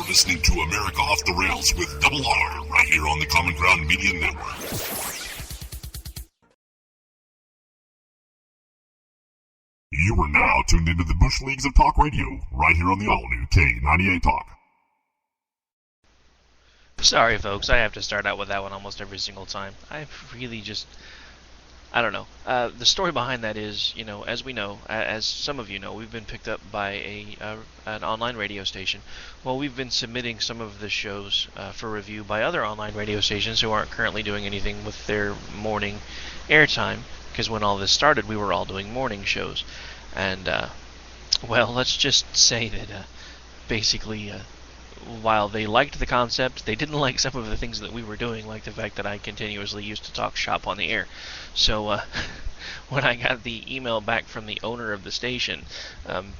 Listening to America Off the Rails with Double R, right here on the Common Ground Media Network. You are now tuned into the Bush Leagues of Talk Radio, right here on the all-new K98 Talk. Sorry, folks, I have to start out with that one almost every single time. I really just... I don't know. The story behind that is, you know, as we know, as some of you know, we've been picked up by an online radio station. Well, we've been submitting some of the shows for review by other online radio stations who aren't currently doing anything with their morning airtime, because when all this started, we were all doing morning shows. And, well, let's just say that basically... while they liked the concept, they didn't like some of the things that we were doing, like the fact that I continuously used to talk shop on the air. So when I got the email back from the owner of the station,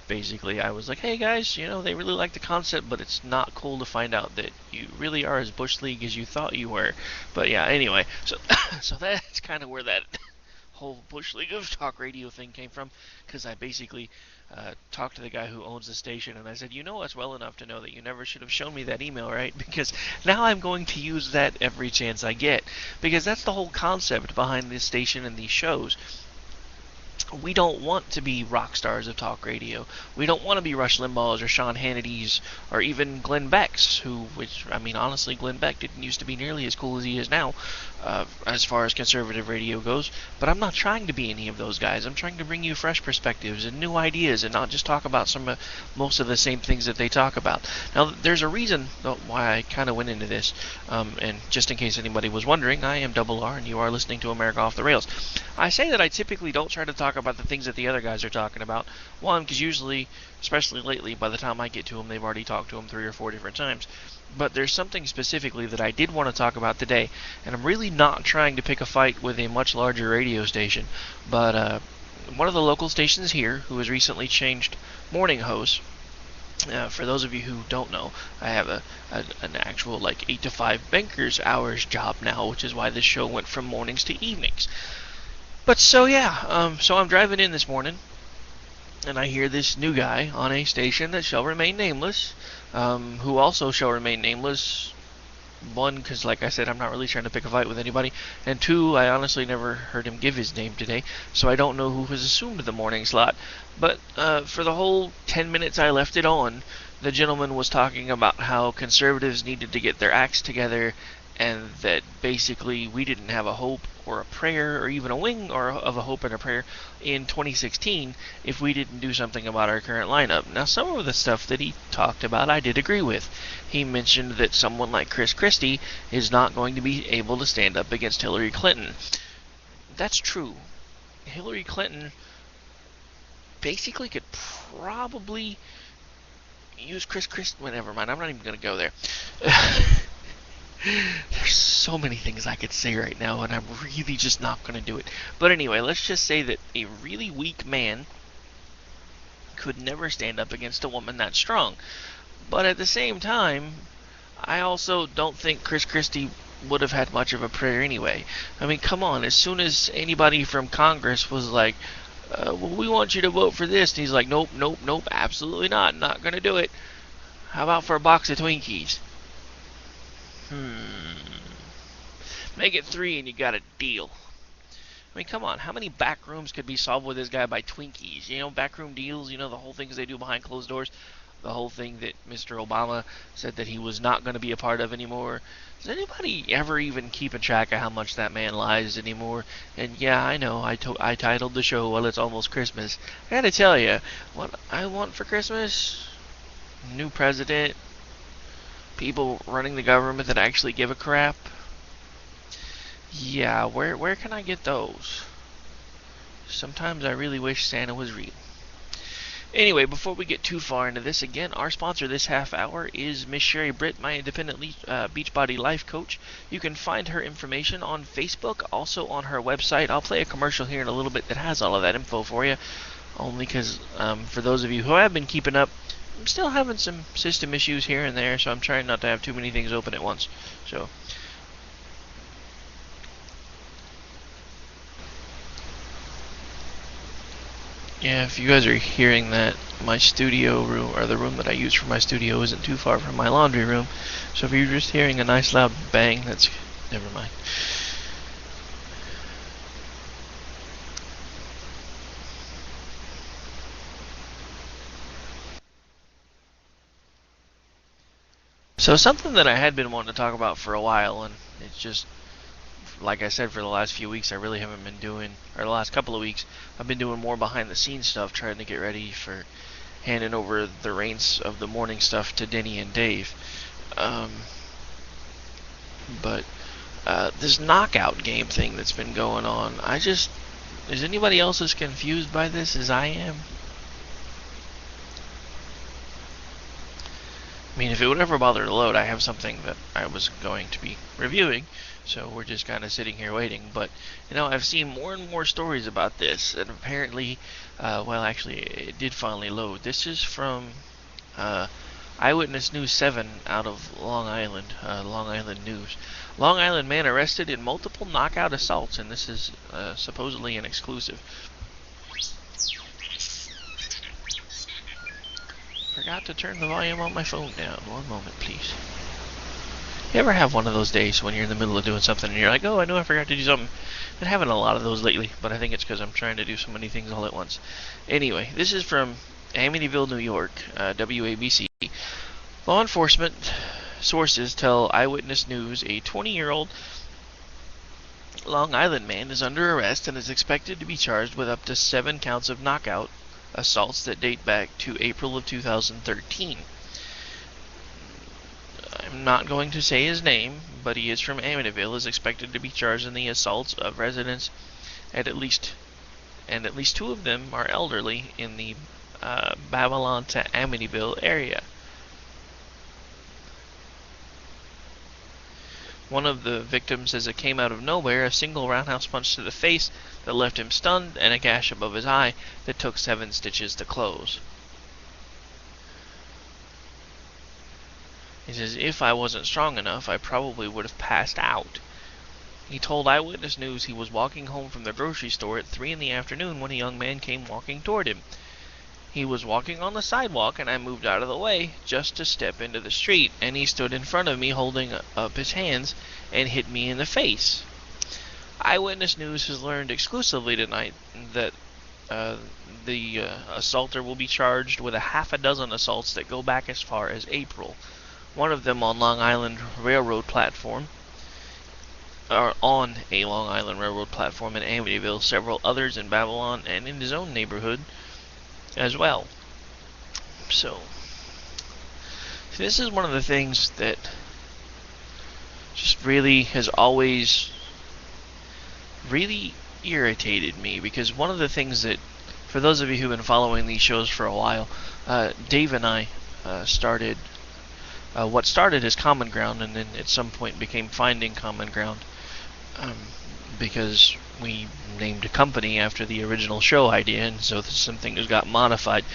basically I was like, hey guys, you know, they really like the concept, but it's not cool to find out that you really are as Bush League as you thought you were. But yeah, anyway, so that's kind of where that whole Bush League of Talk Radio thing came from, because I basically talked to the guy who owns the station, and I said, you know us well enough to know that you never should have shown me that email, right? Because now I'm going to use that every chance I get, because that's the whole concept behind this station and these shows. We don't want to be rock stars of talk radio. We don't want to be Rush Limbaugh's or Sean Hannity's or even Glenn Beck's, which, I mean, honestly, Glenn Beck didn't used to be nearly as cool as he is now, as far as conservative radio goes. But I'm not trying to be any of those guys. I'm trying to bring you fresh perspectives and new ideas and not just talk about most of the same things that they talk about. Now, there's a reason why I kind of went into this, and just in case anybody was wondering, I am Double R, and you are listening to America Off the Rails. I say that I typically don't try to talk about the things that the other guys are talking about. One, because usually, especially lately, by the time I get to them, they've already talked to them 3 or 4 different times. But there's something specifically that I did want to talk about today, and I'm really not trying to pick a fight with a much larger radio station. But one of the local stations here, who has recently changed morning hosts, for those of you who don't know, I have an actual like 8 to 5 banker's hours job now, which is why this show went from mornings to evenings. But so yeah, so I'm driving in this morning, and I hear this new guy on a station that shall remain nameless, who also shall remain nameless. One, because like I said, I'm not really trying to pick a fight with anybody, and two, I honestly never heard him give his name today, so I don't know who has assumed the morning slot. But for the whole 10 minutes I left it on, the gentleman was talking about how conservatives needed to get their acts together, and that basically we didn't have a hope or a prayer or even a wing of a hope and a prayer in 2016 if we didn't do something about our current lineup. Now, some of the stuff that he talked about I did agree with. He mentioned that someone like Chris Christie is not going to be able to stand up against Hillary Clinton. That's true. Hillary Clinton basically could probably use Chris Christie. Well, never mind, I'm not even going to go there. There's so many things I could say right now, and I'm really just not going to do it. But anyway, let's just say that a really weak man could never stand up against a woman that strong. But at the same time, I also don't think Chris Christie would have had much of a prayer anyway. I mean, come on, as soon as anybody from Congress was like, well, we want you to vote for this, and he's like, nope, absolutely not going to do it. How about for a box of Twinkies? Make it 3 and you got a deal. I mean, come on, how many back rooms could be solved with this guy by Twinkies? You know, backroom deals, you know, the whole things they do behind closed doors. The whole thing that Mr. Obama said that he was not going to be a part of anymore. Does anybody ever even keep a track of how much that man lies anymore? And yeah, I know, I titled the show, well, it's almost Christmas. I gotta tell you, what I want for Christmas? New president. People running the government that actually give a crap. Yeah, where can I get those? Sometimes I really wish Santa was real. Anyway, before we get too far into this, again, our sponsor this half hour is Miss Sherry Britt, my independent Beachbody life coach. You can find her information on Facebook, also on her website. I'll play a commercial here in a little bit that has all of that info for you, only because for those of you who have been keeping up I'm still having some system issues here and there, so I'm trying not to have too many things open at once. So. Yeah, if you guys are hearing that, my studio room, or the room that I use for my studio, isn't too far from my laundry room. So if you're just hearing a nice loud bang, that's... never mind. So something that I had been wanting to talk about for a while, and it's just, like I said, for the last few weeks, I really haven't been doing, or the last couple of weeks, I've been doing more behind the scenes stuff, trying to get ready for handing over the reins of the morning stuff to Denny and Dave. But this knockout game thing that's been going on, is anybody else as confused by this as I am? I mean, if it would ever bother to load, I have something that I was going to be reviewing, so we're just kind of sitting here waiting. But, I've seen more and more stories about this, and apparently, actually, it did finally load. This is from Eyewitness News 7 out of Long Island, Long Island News. Long Island man arrested in multiple knockout assaults, and this is supposedly an exclusive. Forgot to turn the volume on my phone down. One moment, please. You ever have one of those days when you're in the middle of doing something and you're like, oh, I know I forgot to do something? I've been having a lot of those lately, but I think it's because I'm trying to do so many things all at once. Anyway, this is from Amityville, New York, WABC. Law enforcement sources tell Eyewitness News a 20-year-old Long Island man is under arrest and is expected to be charged with up to 7 counts of knockout assaults that date back to April of 2013. I'm not going to say his name, but he is from Amityville, is expected to be charged in the assaults of residents at least 2 of them are elderly in the Babylon to Amityville area. One of the victims says it came out of nowhere, a single roundhouse punch to the face that left him stunned, and a gash above his eye that took 7 stitches to close. He says, if I wasn't strong enough, I probably would have passed out. He told Eyewitness News he was walking home from the grocery store at 3 in the afternoon when a young man came walking toward him. He was walking on the sidewalk, and I moved out of the way just to step into the street, and he stood in front of me holding up his hands and hit me in the face. Eyewitness News has learned exclusively tonight that the assaulter will be charged with a half a dozen assaults that go back as far as April. One of them on Long Island Railroad platform, or on a Long Island Railroad platform in Amityville, several others in Babylon and in his own neighborhood as well. So this is one of the things that just really has always really irritated me, because one of the things that, for those of you who've been following these shows for a while, Dave and I started what started as Common Ground and then at some point became Finding Common Ground, because we named a company after the original show idea, and so some things got modified.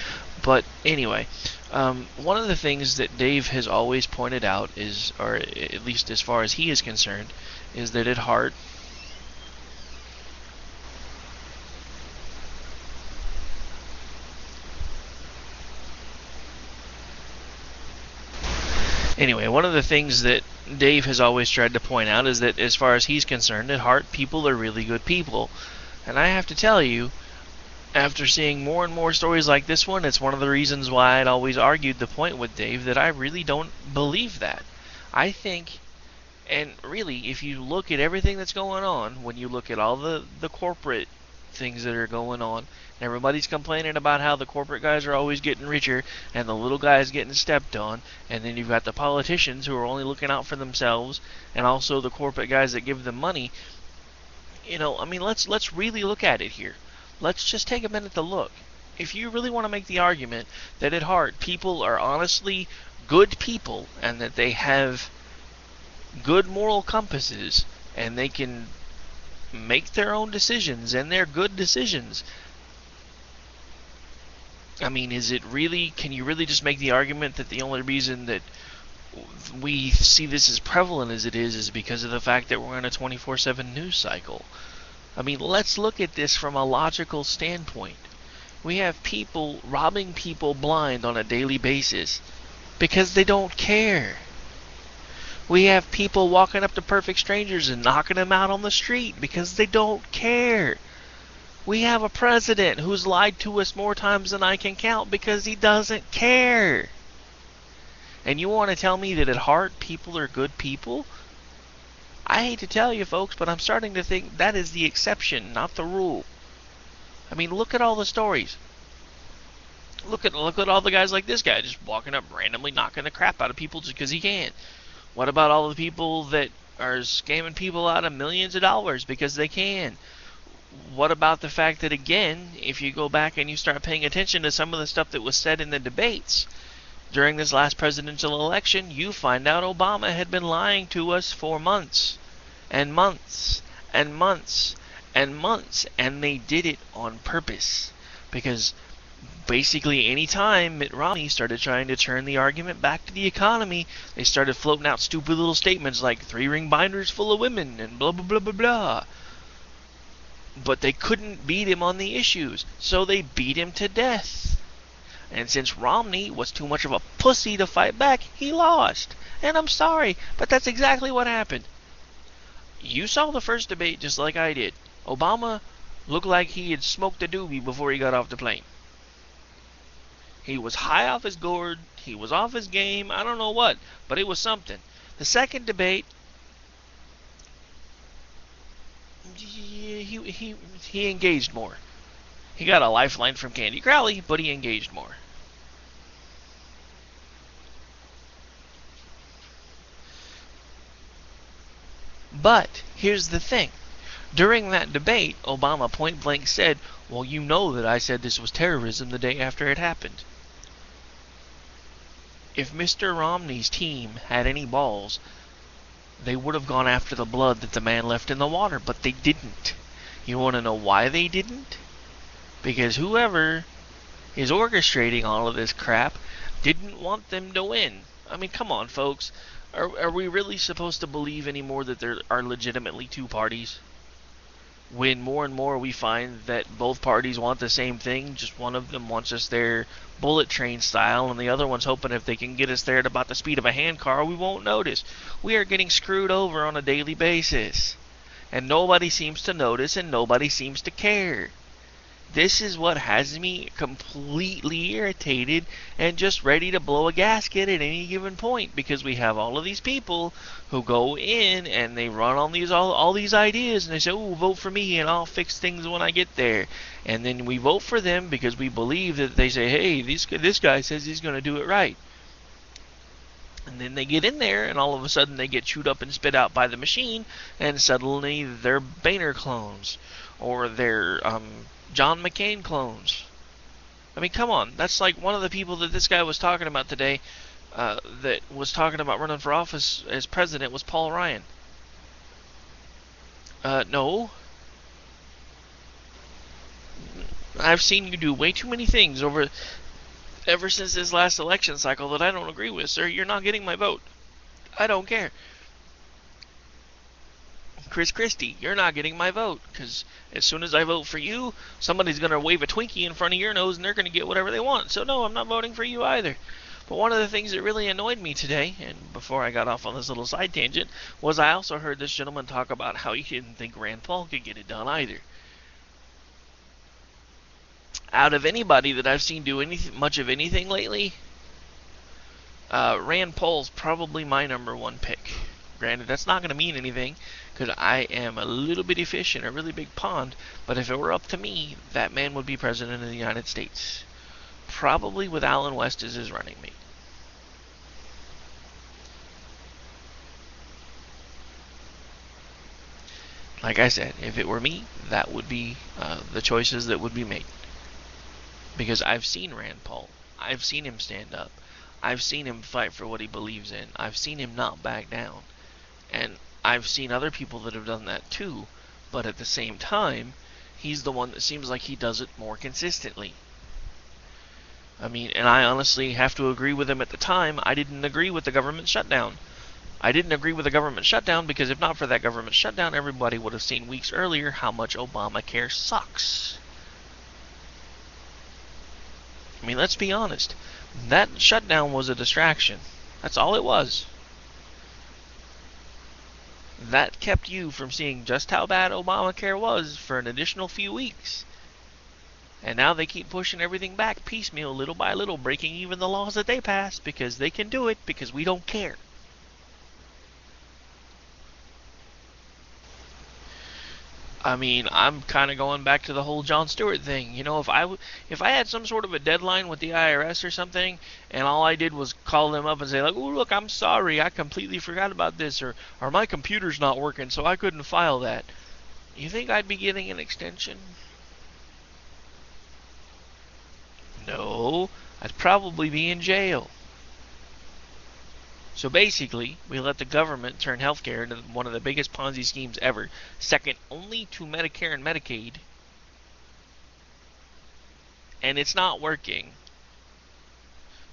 But anyway, one of the things that Dave has always pointed out is, or at least as far as he is concerned, is that at heart, one of the things that Dave has always tried to point out is that as far as he's concerned, at heart, people are really good people. And I have to tell you, after seeing more and more stories like this one, it's one of the reasons why I'd always argued the point with Dave that I really don't believe that. I think, and really, if you look at everything that's going on, when you look at all the corporate things that are going on, everybody's complaining about how the corporate guys are always getting richer and the little guys getting stepped on, and then you've got the politicians who are only looking out for themselves, and also the corporate guys that give them money. Let's really look at it here. Let's just take a minute to look. If you really want to make the argument that at heart people are honestly good people and that they have good moral compasses and they can make their own decisions and they're good decisions, I mean, can you really just make the argument that the only reason that we see this as prevalent as it is because of the fact that we're in a 24/7 news cycle? I mean, let's look at this from a logical standpoint. We have people robbing people blind on a daily basis because they don't care. We have people walking up to perfect strangers and knocking them out on the street because they don't care. We have a president who's lied to us more times than I can count because he doesn't care. And you want to tell me that at heart people are good people? I hate to tell you folks, but I'm starting to think that is the exception, not the rule. I mean, look at all the stories. Look at all the guys like this guy just walking up randomly knocking the crap out of people just because he can. What about all the people that are scamming people out of millions of dollars because they can? What about the fact that, again, if you go back and you start paying attention to some of the stuff that was said in the debates during this last presidential election, you find out Obama had been lying to us for months and months and months and months, and they did it on purpose because basically any time Mitt Romney started trying to turn the argument back to the economy, they started floating out stupid little statements like 3-ring binders full of women and blah blah blah blah blah. But they couldn't beat him on the issues, so they beat him to death. And since Romney was too much of a pussy to fight back, he lost. And I'm sorry, but that's exactly what happened. You saw the first debate just like I did. Obama looked like he had smoked a doobie before he got off the plane. He was high off his gourd, he was off his game, I don't know what, but it was something. The second debate, he engaged more. He got a lifeline from Candy Crowley, but he engaged more. But here's the thing. During that debate, Obama point blank said, well, you know that I said this was terrorism the day after it happened. If Mr. Romney's team had any balls, they would have gone after the blood that the man left in the water, but they didn't. You want to know why they didn't? Because whoever is orchestrating all of this crap didn't want them to win. I mean, come on, folks. Are we really supposed to believe anymore that there are legitimately two parties? When more and more we find that both parties want the same thing, just one of them wants us there bullet train style, and the other one's hoping if they can get us there at about the speed of a handcar, we won't notice. We are getting screwed over on a daily basis. And nobody seems to notice, and nobody seems to care. This is what has me completely irritated and just ready to blow a gasket at any given point, because we have all of these people who go in and they run on these all these ideas and they say, oh, vote for me and I'll fix things when I get there. And then we vote for them because we believe that they say, hey, this guy says he's going to do it right. And then they get in there and all of a sudden they get chewed up and spit out by the machine, and suddenly they're Boehner clones or they're John McCain clones. I mean, come on. That's like one of the people that this guy was talking about today that was talking about running for office as president was Paul Ryan. No. I've seen you do way too many things ever since this last election cycle that I don't agree with, sir. You're not getting my vote. I don't care. Chris Christie, you're not getting my vote, because as soon as I vote for you, somebody's going to wave a Twinkie in front of your nose and they're going to get whatever they want. So no, I'm not voting for you either. But one of the things that really annoyed me today, and before I got off on this little side tangent, was I also heard this gentleman talk about how he didn't think Rand Paul could get it done either. Out of anybody that I've seen do much of anything lately, Rand Paul's probably my number one pick. Granted, that's not going to mean anything, because I am a little bitty fish in a really big pond, but if it were up to me, that man would be president of the United States. Probably with Alan West as his running mate. Like I said, if it were me, that would be the choices that would be made. Because I've seen Rand Paul. I've seen him stand up. I've seen him fight for what he believes in. I've seen him not back down. And I've seen other people that have done that too, but at the same time, he's the one that seems like he does it more consistently. I mean, and I honestly have to agree with him at the time. I didn't agree with the government shutdown. I didn't agree with the government shutdown because if not for that government shutdown, everybody would have seen weeks earlier how much Obamacare sucks. I mean, let's be honest. That shutdown was a distraction. That's all it was. That kept you from seeing just how bad Obamacare was for an additional few weeks. And now they keep pushing everything back piecemeal, little by little, breaking even the laws that they passed because they can do it because we don't care. I mean, I'm kind of going back to the whole Jon Stewart thing. You know, if I had some sort of a deadline with the IRS or something, and all I did was call them up and say, like, "Oh, look, I'm sorry, I completely forgot about this," or my computer's not working, so I couldn't file that. You think I'd be getting an extension? No, I'd probably be in jail. So basically, we let the government turn healthcare into one of the biggest Ponzi schemes ever, second only to Medicare and Medicaid. And it's not working.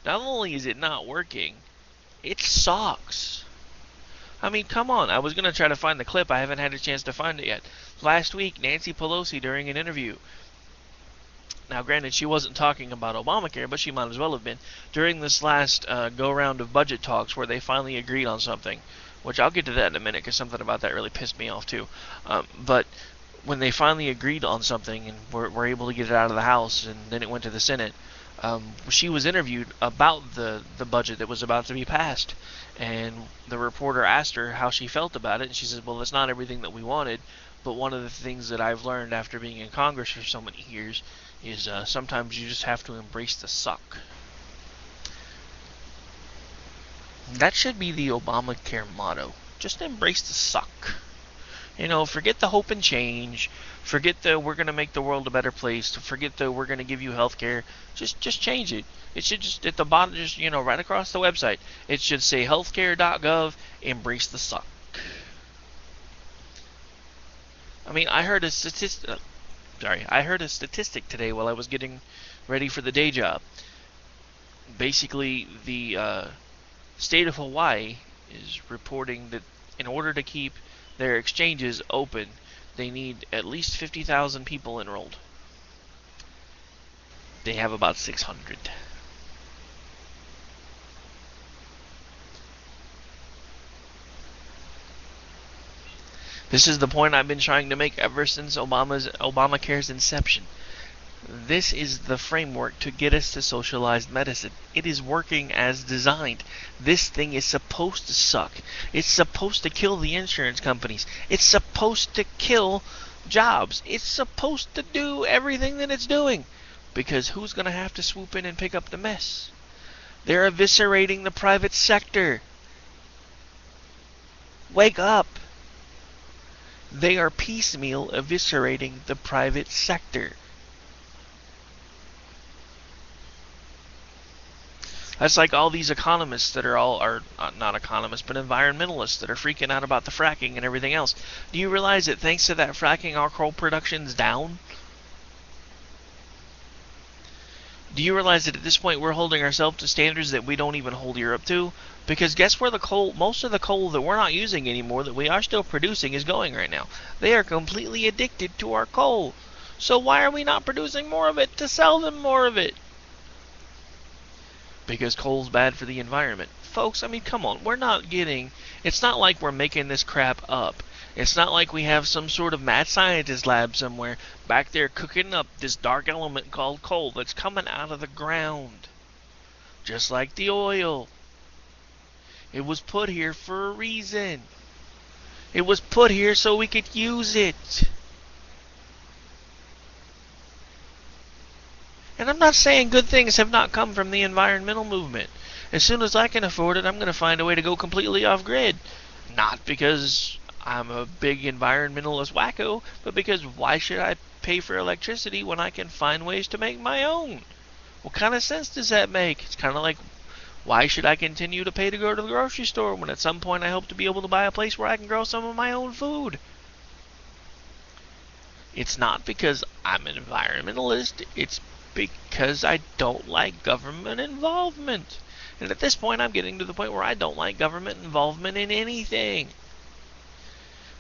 Not only is it not working, it sucks. I mean, come on. I was going to try to find the clip. I haven't had a chance to find it yet. Last week, Nancy Pelosi, during an interview, now, granted, she wasn't talking about Obamacare, but she might as well have been. During this last go-round of budget talks where they finally agreed on something, which I'll get to that in a minute because something about that really pissed me off too. But when they finally agreed on something and were able to get it out of the House and then it went to the Senate, she was interviewed about the budget that was about to be passed. And the reporter asked her how she felt about it, and she said, well, it's not everything that we wanted, but one of the things that I've learned after being in Congress for so many years is sometimes you just have to embrace the suck. That should be the Obamacare motto. Just embrace the suck. You know, forget the hope and change. Forget the we're going to make the world a better place. Forget the we're going to give you health care. Just change it. It should just, at the bottom, just, you know, right across the website, it should say healthcare.gov, embrace the suck. I mean, I heard a statistic today while I was getting ready for the day job. Basically, the state of Hawaii is reporting that in order to keep their exchanges open, they need at least 50,000 people enrolled. They have about 600. This is the point I've been trying to make ever since Obamacare's inception. This is the framework to get us to socialized medicine. It is working as designed. This thing is supposed to suck. It's supposed to kill the insurance companies. It's supposed to kill jobs. It's supposed to do everything that it's doing. Because who's going to have to swoop in and pick up the mess? They're eviscerating the private sector. Wake up. They are piecemeal eviscerating the private sector. That's like all these economists that are not economists, but environmentalists that are freaking out about the fracking and everything else. Do you realize that thanks to that fracking, our coal production's down? Do you realize that at this point we're holding ourselves to standards that we don't even hold Europe to? Because guess where most of the coal that we're not using anymore, that we are still producing, is going right now? They are completely addicted to our coal. So why are we not producing more of it to sell them more of it? Because coal's bad for the environment. Folks, I mean, come on. It's not like we're making this crap up. It's not like we have some sort of mad scientist lab somewhere back there cooking up this dark element called coal that's coming out of the ground. Just like the oil. It was put here for a reason. It was put here so we could use it. And I'm not saying good things have not come from the environmental movement. As soon as I can afford it, I'm going to find a way to go completely off-grid. Not because I'm a big environmentalist wacko, but because why should I pay for electricity when I can find ways to make my own? What kind of sense does that make? It's kind of like, why should I continue to pay to go to the grocery store when at some point I hope to be able to buy a place where I can grow some of my own food? It's not because I'm an environmentalist. It's Because I don't like government involvement. And at this point, I'm getting to the point where I don't like government involvement in anything.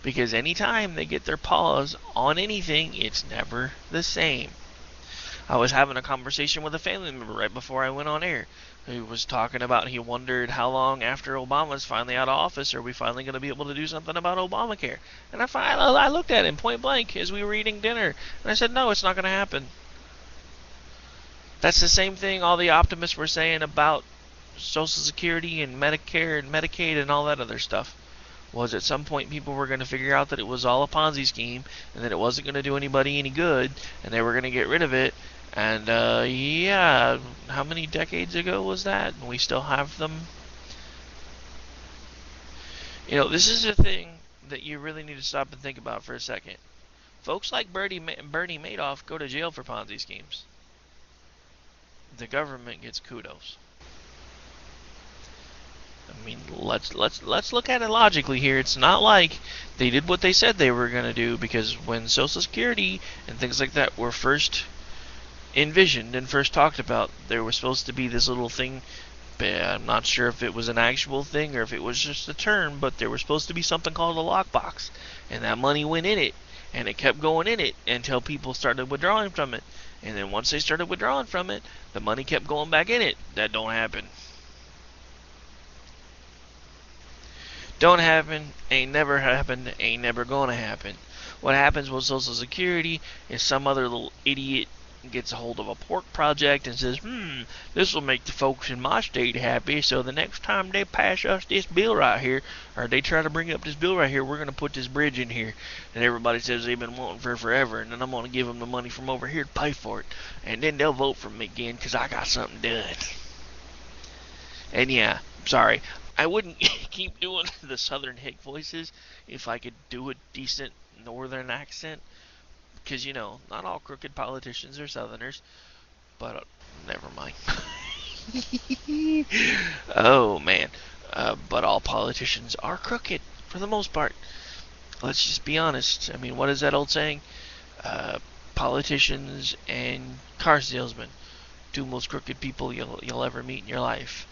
Because anytime they get their paws on anything, it's never the same. I was having a conversation with a family member right before I went on air. He was talking about, he wondered how long after Obama's finally out of office are we finally going to be able to do something about Obamacare. And I looked at him point blank as we were eating dinner, and I said, no, it's not going to happen. That's the same thing all the optimists were saying about Social Security and Medicare and Medicaid and all that other stuff. Was at some point people were going to figure out that it was all a Ponzi scheme and that it wasn't going to do anybody any good, and they were going to get rid of it. And yeah, how many decades ago was that? And we still have them. You know, this is a thing that you really need to stop and think about for a second. Folks like Bernie Madoff go to jail for Ponzi schemes. The government gets kudos. I mean, let's look at it logically here. It's not like they did what they said they were going to do, because when Social Security and things like that were first envisioned and first talked about, there was supposed to be this little thing. I'm not sure if it was an actual thing or if it was just a term, but there was supposed to be something called a lockbox, and that money went in it, and it kept going in it until people started withdrawing from it. And then once they started withdrawing from it, the money kept going back in it. That don't happen. Don't happen, ain't never happened, ain't never gonna happen. What happens with Social Security is some other little idiot gets a hold of a pork project and says, this will make the folks in my state happy, so the next time they pass us this bill right here, or they try to bring up this bill right here, we're going to put this bridge in here. And everybody says they've been wanting for forever, and then I'm going to give them the money from over here to pay for it. And then they'll vote for me again because I got something done. And yeah, sorry, I wouldn't keep doing the southern hick voices if I could do a decent northern accent. Because, you know, not all crooked politicians are Southerners. But, never mind. Oh, man. But all politicians are crooked, for the most part. Let's just be honest. I mean, what is that old saying? Politicians and car salesmen. Two most crooked people you'll ever meet in your life.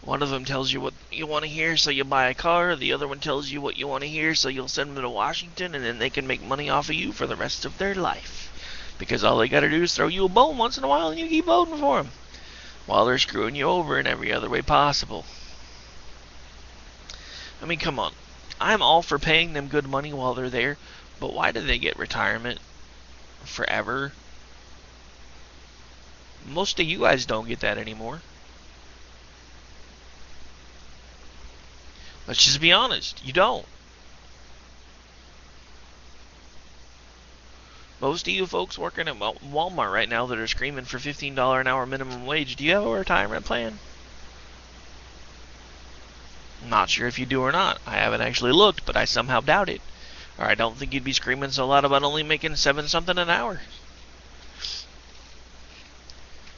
One of them tells you what you want to hear, so you buy a car. The other one tells you what you want to hear, so you'll send them to Washington, and then they can make money off of you for the rest of their life. Because all they got to do is throw you a bone once in a while, and you keep voting for them, while they're screwing you over in every other way possible. I mean, come on. I'm all for paying them good money while they're there, but why do they get retirement forever? Most of you guys don't get that anymore. Let's just be honest. You don't. Most of you folks working at Walmart right now that are screaming for $15 an hour minimum wage, do you have a retirement plan? I'm not sure if you do or not. I haven't actually looked, but I somehow doubt it. Or I don't think you'd be screaming so loud about only making $7-something an hour.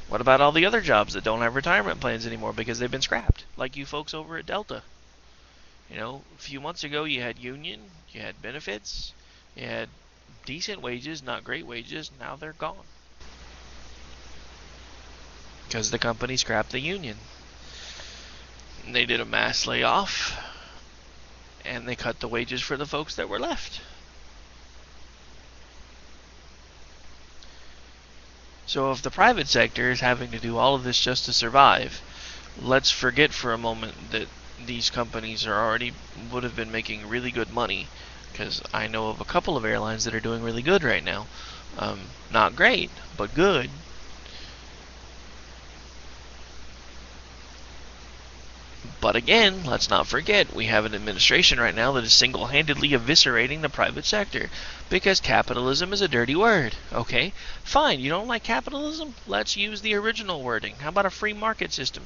What about all the other jobs that don't have retirement plans anymore because they've been scrapped? Like you folks over at Delta. You know, a few months ago you had union, you had benefits, you had decent wages, not great wages. Now they're gone. Because the company scrapped the union. And they did a mass layoff, and they cut the wages for the folks that were left. So if the private sector is having to do all of this just to survive, let's forget for a moment that these companies would have been making really good money, because I know of a couple of airlines that are doing really good right now. Not great, but good. But again, let's not forget, we have an administration right now that is single-handedly eviscerating the private sector, because capitalism is a dirty word. Okay, fine, you don't like capitalism? Let's use the original wording. How about a free market system?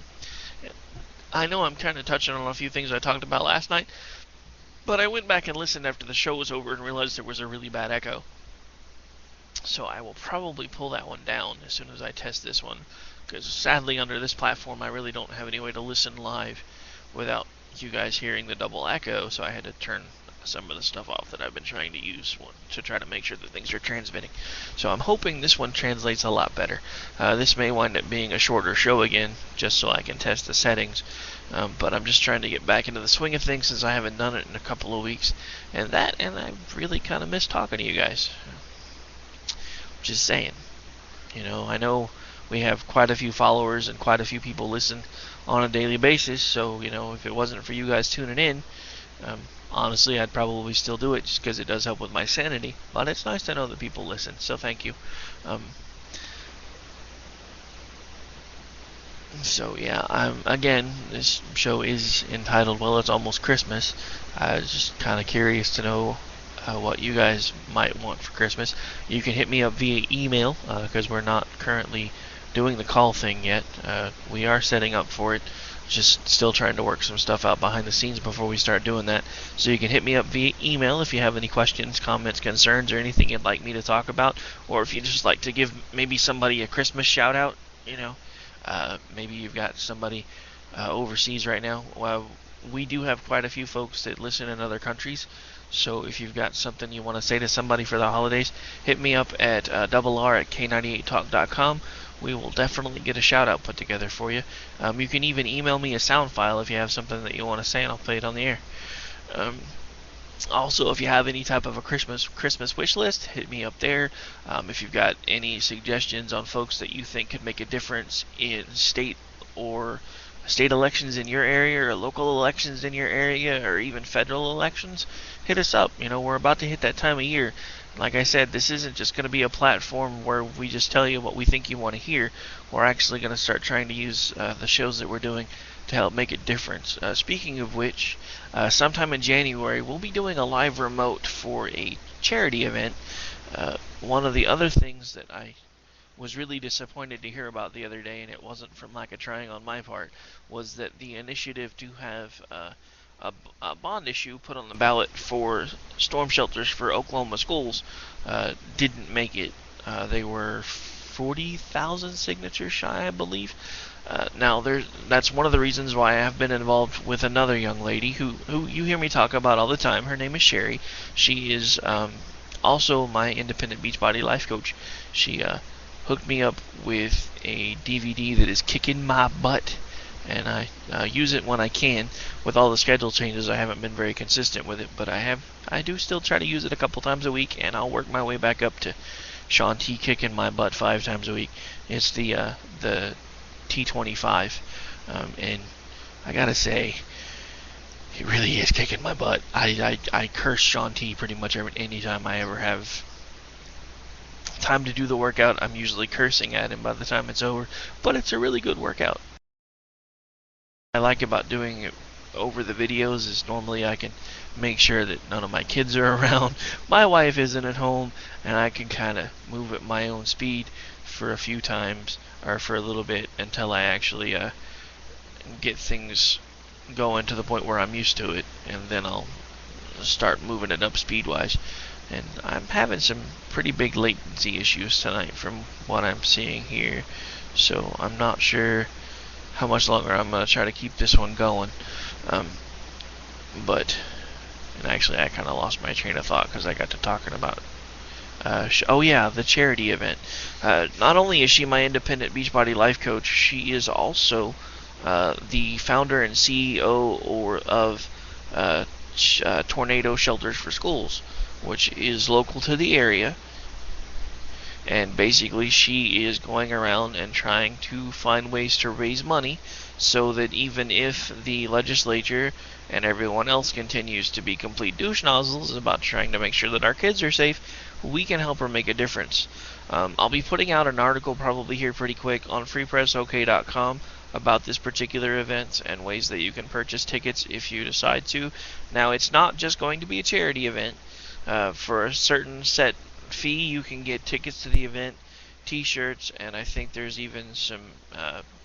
I know I'm kind of touching on a few things I talked about last night, but I went back and listened after the show was over and realized there was a really bad echo. So I will probably pull that one down as soon as I test this one, because sadly under this platform I really don't have any way to listen live without you guys hearing the double echo, so I had to turn some of the stuff off that I've been trying to use to try to make sure that things are transmitting. So I'm hoping this one translates a lot better. This may wind up being a shorter show again, just so I can test the settings. But I'm just trying to get back into the swing of things since I haven't done it in a couple of weeks. And I really kind of miss talking to you guys. Just saying. I know we have quite a few followers and quite a few people listen on a daily basis. So, if it wasn't for you guys tuning in, honestly, I'd probably still do it just because it does help with my sanity. But it's nice to know that people listen, so thank you. So yeah, again, this show is entitled, well, it's almost Christmas. I was just kind of curious to know what you guys might want for Christmas. You can hit me up via email because we're not currently doing the call thing yet. We are setting up for it. Just still trying to work some stuff out behind the scenes before we start doing that. So you can hit me up via email if you have any questions, comments, concerns, or anything you'd like me to talk about, or if you'd just like to give maybe somebody a Christmas shout out. Maybe you've got somebody overseas right now. Well, we do have quite a few folks that listen in other countries. So if you've got something you want to say to somebody for the holidays, hit me up at r@k98talk.com. We will definitely get a shout out put together for you. You can even email me a sound file if you have something that you want to say, and I'll play it on the air. Also, if you have any type of a Christmas wish list, hit me up there. If you've got any suggestions on folks that you think could make a difference in state elections in your area, or local elections in your area, or even federal elections, hit us up. We're about to hit that time of year. Like I said, this isn't just going to be a platform where we just tell you what we think you want to hear. We're actually going to start trying to use the shows that we're doing to help make a difference. Speaking of which, sometime in January, we'll be doing a live remote for a charity event. One of the other things that I was really disappointed to hear about the other day, and it wasn't from lack of trying on my part, was that the initiative to have a bond issue put on the ballot for storm shelters for Oklahoma schools didn't make it. They were 40,000 signatures shy, I believe. Now, that's one of the reasons why I have been involved with another young lady who you hear me talk about all the time. Her name is Sherry. She is also my independent Beachbody life coach. She hooked me up with a DVD that is kicking my butt, and I use it when I can. With all the schedule changes, I haven't been very consistent with it, but I do still try to use it a couple times a week, and I'll work my way back up to Sean T kicking my butt 5 times a week. It's the T25, and I gotta say, it really is kicking my butt. I curse Sean T pretty much any time I ever have time to do the workout. I'm usually cursing at him by the time it's over, but it's a really good workout. I like about doing it over the videos is normally I can make sure that none of my kids are around, my wife isn't at home, and I can kind of move at my own speed for a few times, or for a little bit, until I actually get things going to the point where I'm used to it, and then I'll start moving it up speed-wise. And I'm having some pretty big latency issues tonight from what I'm seeing here, so I'm not sure how much longer I'm going to try to keep this one going. And actually I kind of lost my train of thought because I got to talking about the charity event. Not only is she my independent Beachbody life coach, she is also the founder and CEO of Tornado Shelters for Schools, which is local to the area. And basically she is going around and trying to find ways to raise money so that even if the legislature and everyone else continues to be complete douche nozzles about trying to make sure that our kids are safe, we can help her make a difference. I'll be putting out an article probably here pretty quick on freepressok.com about this particular event and ways that you can purchase tickets if you decide to. Now, it's not just going to be a charity event. For a certain set fee, you can get tickets to the event, t-shirts, and I think there's even some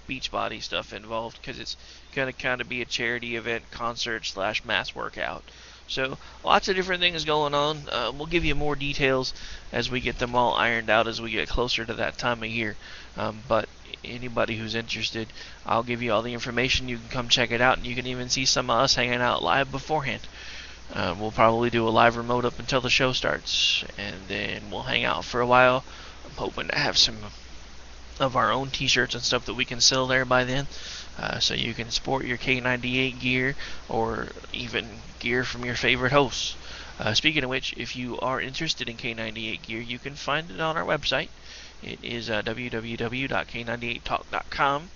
Beachbody stuff involved, because it's going to kind of be a charity event, concert / mass workout. So lots of different things going on. We'll give you more details as we get them all ironed out as we get closer to that time of year. But anybody who's interested, I'll give you all the information. You can come check it out, and you can even see some of us hanging out live beforehand. We'll probably do a live remote up until the show starts, and then we'll hang out for a while. I'm hoping to have some of our own t-shirts and stuff that we can sell there by then, so you can sport your K98 gear or even gear from your favorite hosts. Speaking of which, if you are interested in K98 gear, you can find it on our website. It is www.k98talk.com.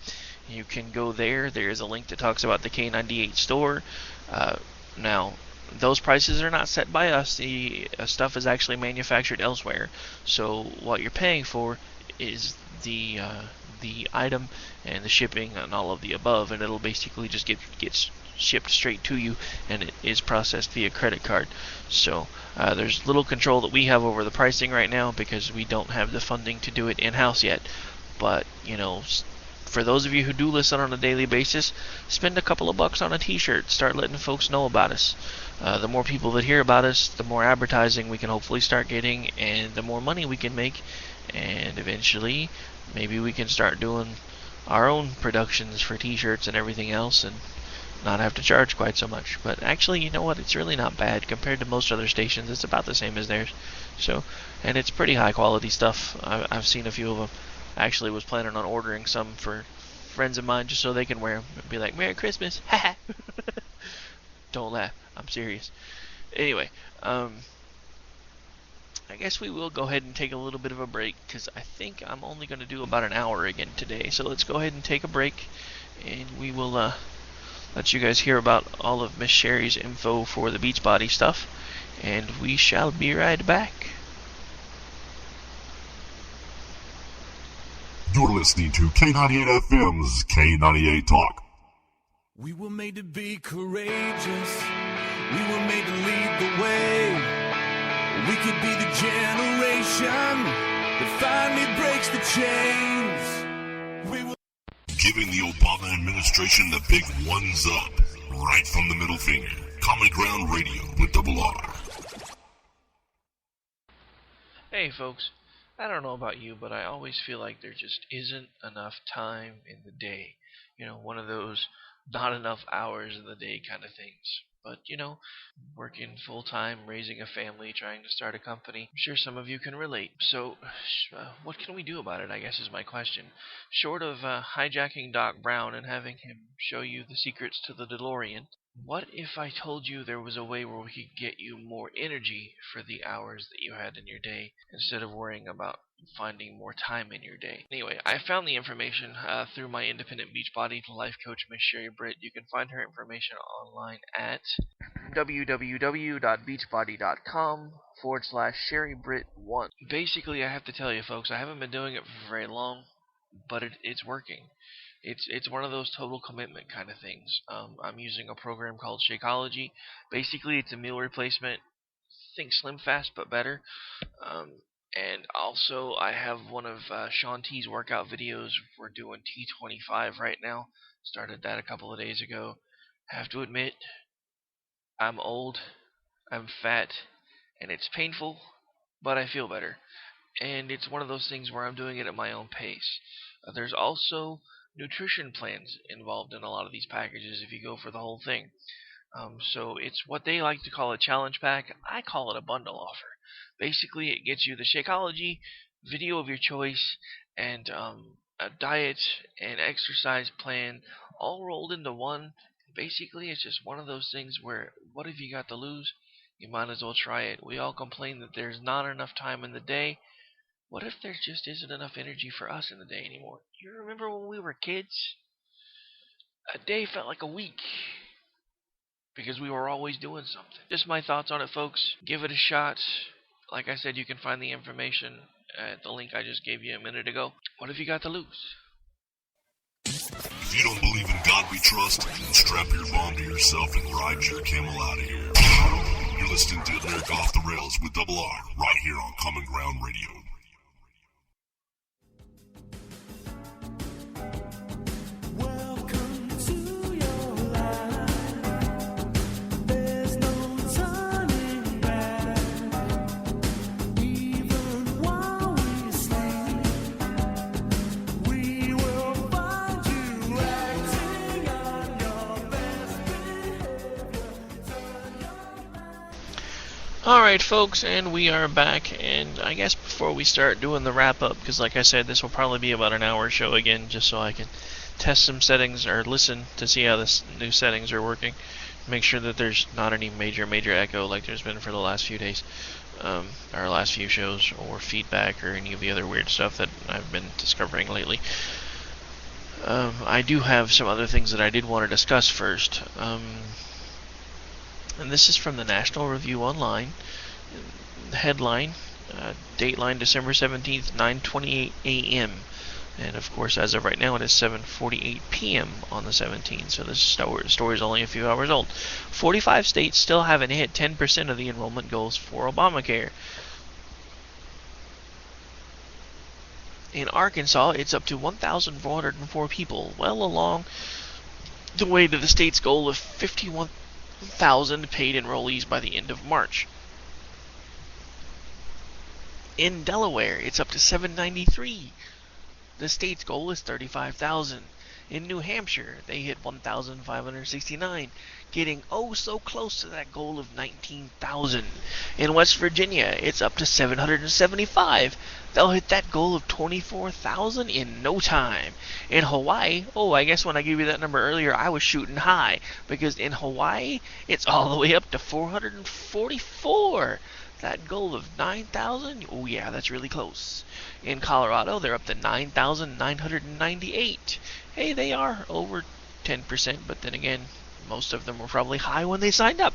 You can go there. There is a link that talks about the K98 store. Now, those prices are not set by us. The stuff is actually manufactured elsewhere. So what you're paying for is the item and the shipping and all of the above, and it'll basically just get shipped straight to you, and it is processed via credit card. So there's little control that we have over the pricing right now because we don't have the funding to do it in-house yet. But for those of you who do listen on a daily basis, spend a couple of bucks on a t-shirt. Start letting folks know about us. The more people that hear about us, the more advertising we can hopefully start getting, and the more money we can make. And eventually, maybe we can start doing our own productions for t-shirts and everything else and not have to charge quite so much. But actually, you know what? It's really not bad compared to most other stations. It's about the same as theirs. So, and it's pretty high quality stuff. I've seen a few of them. I actually was planning on ordering some for friends of mine just so they can wear them and be like, Merry Christmas. Haha. Don't laugh. I'm serious. Anyway, I guess we will go ahead and take a little bit of a break because I think I'm only going to do about an hour again today. So let's go ahead and take a break, and we will let you guys hear about all of Miss Sherry's info for the Beachbody stuff, and we shall be right back. You're listening to K98 FM's K98 Talk. We were made to be courageous. We were made to lead the way. We could be the generation that finally breaks the chains. Giving the Obama administration the big ones up, right from the middle finger. Common Ground Radio with Double R. Hey folks, I don't know about you, but I always feel like there just isn't enough time in the day. One of those not enough hours in the day kind of things. But, working full-time, raising a family, trying to start a company, I'm sure some of you can relate. So, what can we do about it, I guess is my question. Short of hijacking Doc Brown and having him show you the secrets to the DeLorean, what if I told you there was a way where we could get you more energy for the hours that you had in your day, instead of worrying about finding more time in your day? Anyway, I found the information through my independent Beachbody life coach, Miss Sherry Britt. You can find her information online at www.beachbody.com/SherryBritt1. Basically, I have to tell you, folks, I haven't been doing it for very long, but it's working. It's one of those total commitment kind of things. I'm using a program called Shakeology. Basically, it's a meal replacement. Think Slim Fast, but better. And also, I have one of Sean T's workout videos. We're doing T25 right now. Started that a couple of days ago. Have to admit, I'm old, I'm fat, and it's painful, but I feel better. And it's one of those things where I'm doing it at my own pace. There's also nutrition plans involved in a lot of these packages if you go for the whole thing. So it's what they like to call a challenge pack. I call it a bundle offer. Basically, it gets you the Shakeology video of your choice and a diet and exercise plan all rolled into one. Basically, it's just one of those things where, what have you got to lose? You might as well try it. We all complain that there's not enough time in the day. What if there just isn't enough energy for us in the day anymore? You remember when we were kids? A day felt like a week, because we were always doing something. Just my thoughts on it, folks. Give it a shot. Like I said, you can find the information at the link I just gave you a minute ago. What have you got to lose? If you don't believe in God we trust, then strap your bomb to yourself and ride your camel out of here. You're listening to America Off the Rails with Double R, right here on Common Ground Radio. Alright, folks, and we are back. And I guess before we start doing the wrap up, because like I said, this will probably be about an hour show again, just so I can test some settings or listen to see how the new settings are working. Make sure that there's not any major echo like there's been for the last few days, or last few shows, or feedback, or any of the other weird stuff that I've been discovering lately. I do have some other things that I did want to discuss first. And this is from the National Review Online. The headline, dateline December 17th, 9:28 a.m. And of course, as of right now, it is 7:48 p.m. on the 17th, so this story is only a few hours old. 45 states still haven't hit 10% of the enrollment goals for Obamacare. In Arkansas, it's up to 1,404 people, well along the way to the state's goal of 51,000 paid enrollees by the end of March. In Delaware, it's up to 793. The state's goal is 35,000. In New Hampshire, they hit 1,569, getting oh so close to that goal of 19,000. In West Virginia, it's up to 775. They'll hit that goal of 24,000 in no time. In Hawaii, I guess when I gave you that number earlier, I was shooting high, because in Hawaii, it's all the way up to 444. That goal of 9,000, oh yeah, that's really close. In Colorado, they're up to 9,998. Hey, they are over 10%, but then again, most of them were probably high when they signed up,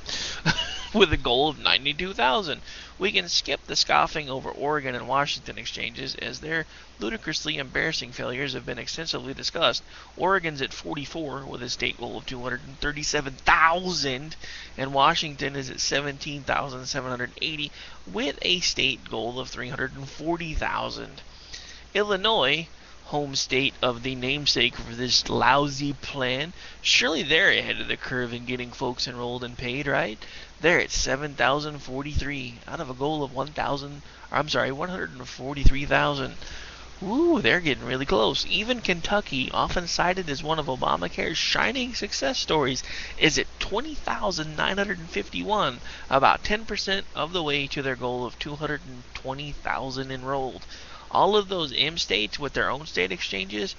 with a goal of 92,000. We can skip the scoffing over Oregon and Washington exchanges, as their ludicrously embarrassing failures have been extensively discussed. Oregon's at 44 with a state goal of 237,000, and Washington is at 17,780 with a state goal of 340,000. Illinois, home state of the namesake for this lousy plan, surely they're ahead of the curve in getting folks enrolled and paid, right? They're at 7,043 out of a goal of 143,000. Ooh, they're getting really close. Even Kentucky, often cited as one of Obamacare's shining success stories, is at 20,951, about 10% of the way to their goal of 220,000 enrolled. All of those M states with their own state exchanges,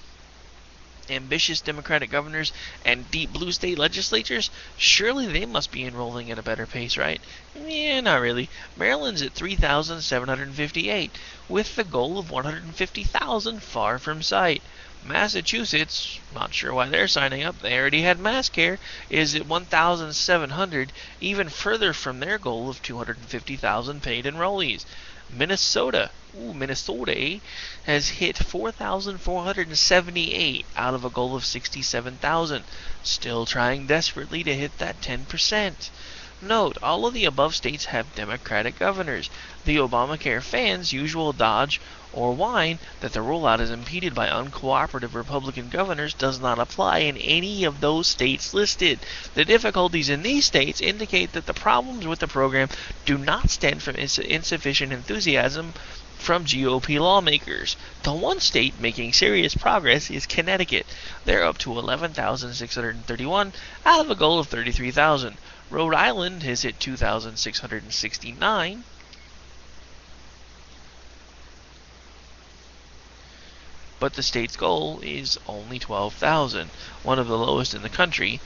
ambitious Democratic governors, and deep blue state legislatures, surely they must be enrolling at a better pace, right? Yeah, not really. Maryland's at 3,758, with the goal of 150,000 far from sight. Massachusetts, not sure why they're signing up, they already had mass care, is at 1,700, even further from their goal of 250,000 paid enrollees. Minnesota has hit 4,478 out of a goal of 67,000, still trying desperately to hit that 10%. Note, all of the above states have Democratic governors. The Obamacare fans' usual dodge or whine that the rollout is impeded by uncooperative Republican governors does not apply in any of those states listed. The difficulties in these states indicate that the problems with the program do not stem from insufficient enthusiasm from GOP lawmakers. The one state making serious progress is Connecticut. They're up to 11,631 out of a goal of 33,000. Rhode Island has hit 2,669. But the state's goal is only 12,000, one of the lowest in the country.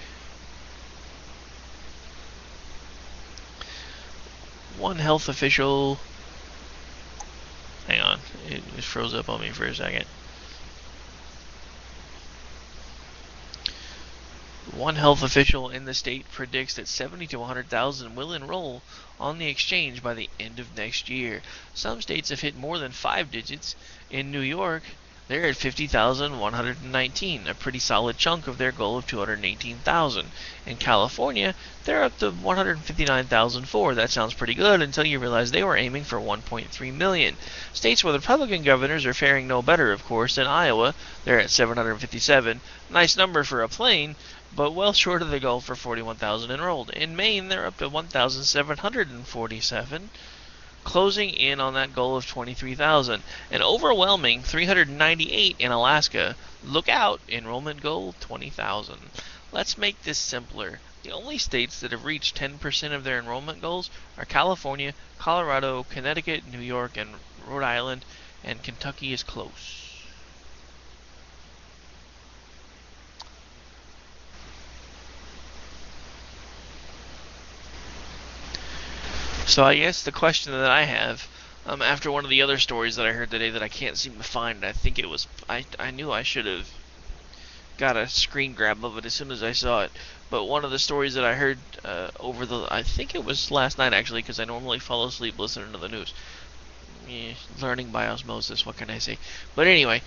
One health official... Hang on, it just froze up on me for a second. One health official in the state predicts that 70 to 100,000 will enroll on the exchange by the end of next year. Some states have hit more than 5 digits. In New York, they're at 50,119, a pretty solid chunk of their goal of 218,000. In California, they're up to 159,004. That sounds pretty good until you realize they were aiming for 1.3 million. States with Republican governors are faring no better, of course. In Iowa, they're at 757. Nice number for a plane, but well short of the goal for 41,000 enrolled. In Maine, they're up to 1,747. Closing in on that goal of 23,000. An overwhelming 398 in Alaska. Look out, enrollment goal 20,000. Let's make this simpler. The only states that have reached 10% of their enrollment goals are California, Colorado, Connecticut, New York, and Rhode Island, and Kentucky is close. So I guess the question that I have, after one of the other stories that I heard today that I can't seem to find, I think it was, I knew I should have got a screen grab of it as soon as I saw it. But one of the stories that I heard I think it was last night actually, because I normally fall asleep listening to the news. Learning by osmosis, what can I say? But anyway,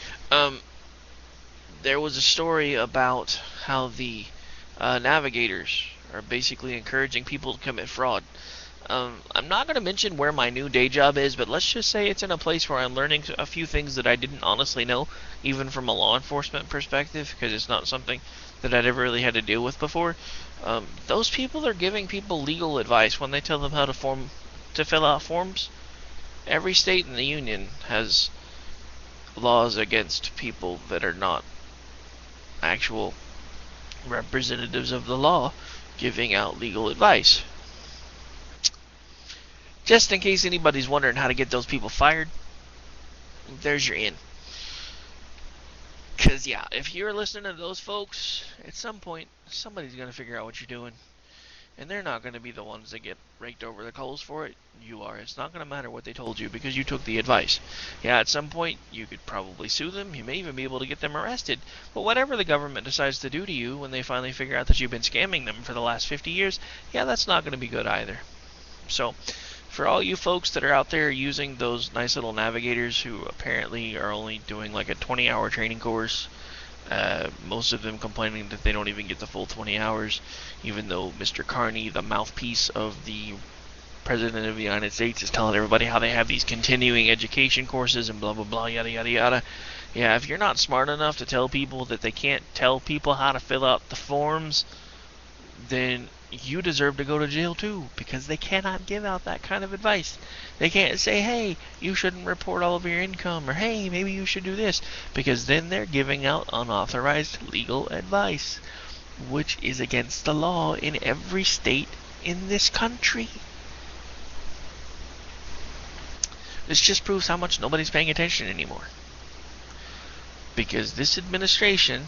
there was a story about how the navigators are basically encouraging people to commit fraud. I'm not going to mention where my new day job is, but let's just say it's in a place where I'm learning a few things that I didn't honestly know, even from a law enforcement perspective, because it's not something that I'd ever really had to deal with before. Those people are giving people legal advice when they tell them how to fill out forms. Every state in the union has laws against people that are not actual representatives of the law giving out legal advice. Just in case anybody's wondering how to get those people fired, there's your in. Because, yeah, if you're listening to those folks, at some point, somebody's going to figure out what you're doing. And they're not going to be the ones that get raked over the coals for it. You are. It's not going to matter what they told you because you took the advice. Yeah, at some point, you could probably sue them. You may even be able to get them arrested. But whatever the government decides to do to you when they finally figure out that you've been scamming them for the last 50 years, yeah, that's not going to be good either. So, for all you folks that are out there using those nice little navigators who apparently are only doing like a 20-hour training course, most of them complaining that they don't even get the full 20 hours, even though Mr. Carney, the mouthpiece of the President of the United States, is telling everybody how they have these continuing education courses and blah, blah, blah, yada, yada, yada. Yeah, if you're not smart enough to tell people that they can't tell people how to fill out the forms, then you deserve to go to jail too, because they cannot give out that kind of advice. They can't say, hey, you shouldn't report all of your income, or hey, maybe you should do this, because then they're giving out unauthorized legal advice, which is against the law in every state in this country. This just proves how much nobody's paying attention anymore. Because this administration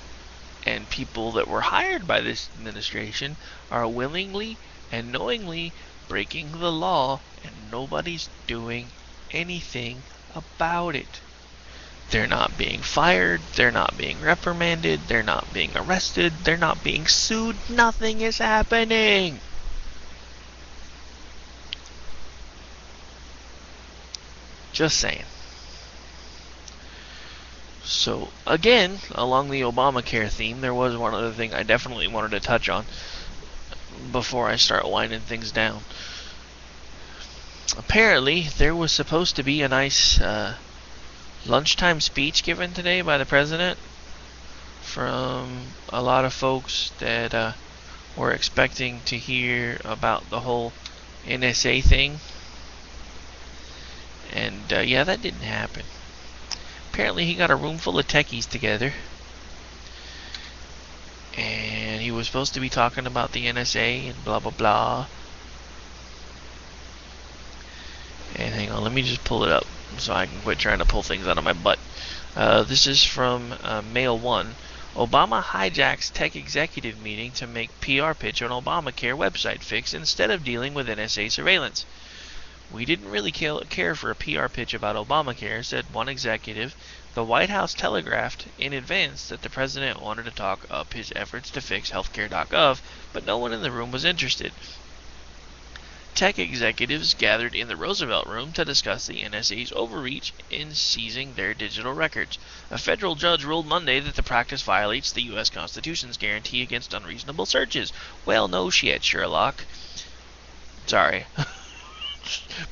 and people that were hired by this administration are willingly and knowingly breaking the law, and nobody's doing anything about it. They're not being fired, they're not being reprimanded, they're not being arrested, they're not being sued, nothing is happening. Just saying. So, again, along the Obamacare theme, there was one other thing I definitely wanted to touch on before I start winding things down. Apparently, there was supposed to be a nice lunchtime speech given today by the president from a lot of folks that were expecting to hear about the whole NSA thing. And, yeah, that didn't happen. Apparently he got a room full of techies together, and he was supposed to be talking about the NSA and blah blah blah. And hang on, let me just pull it up so I can quit trying to pull things out of my butt. This is from Mail 1. Obama hijacks tech executive meeting to make PR pitch on Obamacare website fix instead of dealing with NSA surveillance. We didn't really care for a PR pitch about Obamacare, said one executive. The White House telegraphed in advance that the president wanted to talk up his efforts to fix healthcare.gov, but no one in the room was interested. Tech executives gathered in the Roosevelt Room to discuss the NSA's overreach in seizing their digital records. A federal judge ruled Monday that the practice violates the U.S. Constitution's guarantee against unreasonable searches. Well, no shit, Sherlock. Sorry.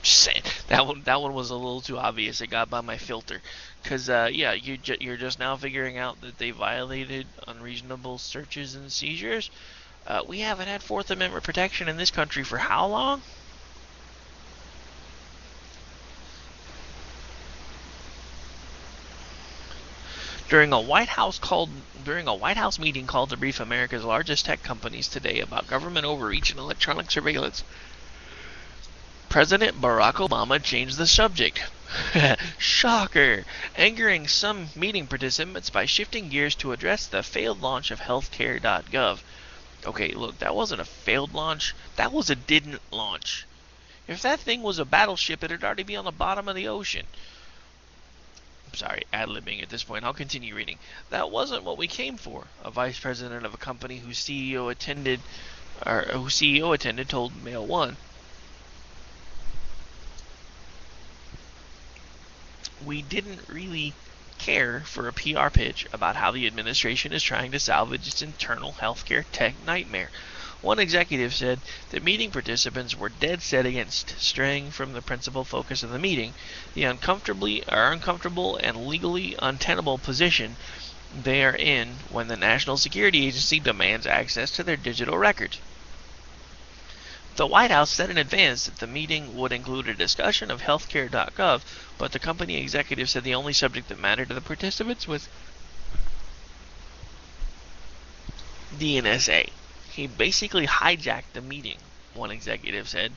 Just saying, that one was a little too obvious. It got by my filter, cause yeah, you're just now figuring out that they violated unreasonable searches and seizures. We haven't had Fourth Amendment protection in this country for how long? During a White House meeting called to brief America's largest tech companies today about government overreach and electronic surveillance, President Barack Obama changed the subject. Shocker! Angering some meeting participants by shifting gears to address the failed launch of healthcare.gov. Okay, look, that wasn't a failed launch. That was a didn't launch. If that thing was a battleship, it'd already be on the bottom of the ocean. I'm sorry, ad-libbing at this point. I'll continue reading. That wasn't what we came for. A vice president of a company whose CEO attended told Mail One. We didn't really care for a PR pitch about how the administration is trying to salvage its internal healthcare tech nightmare. One executive said that meeting participants were dead set against straying from the principal focus of the meeting, the uncomfortable and legally untenable position they are in when the National Security Agency demands access to their digital records. The White House said in advance that the meeting would include a discussion of healthcare.gov, but the company executive said the only subject that mattered to the participants was the NSA. He basically hijacked the meeting, one executive said.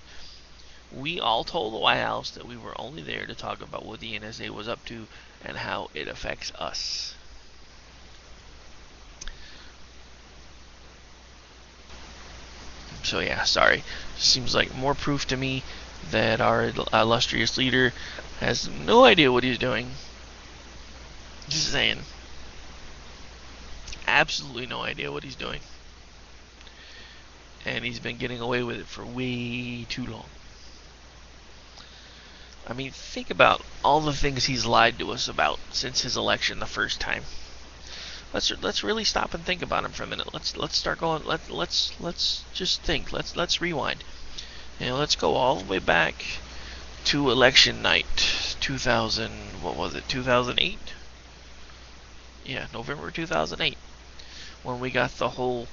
We all told the White House that we were only there to talk about what the NSA was up to and how it affects us. So yeah, sorry. Seems like more proof to me that our illustrious leader has no idea what he's doing. Just saying. Absolutely no idea what he's doing. And he's been getting away with it for way too long. I mean, think about all the things he's lied to us about since his election the first time. Let's really stop and think about him for a minute. Let's start going. Let's just think. Let's rewind. Let's go all the way back to election night, 2000. What was it? 2008. Yeah, November 2008, when we got the whole.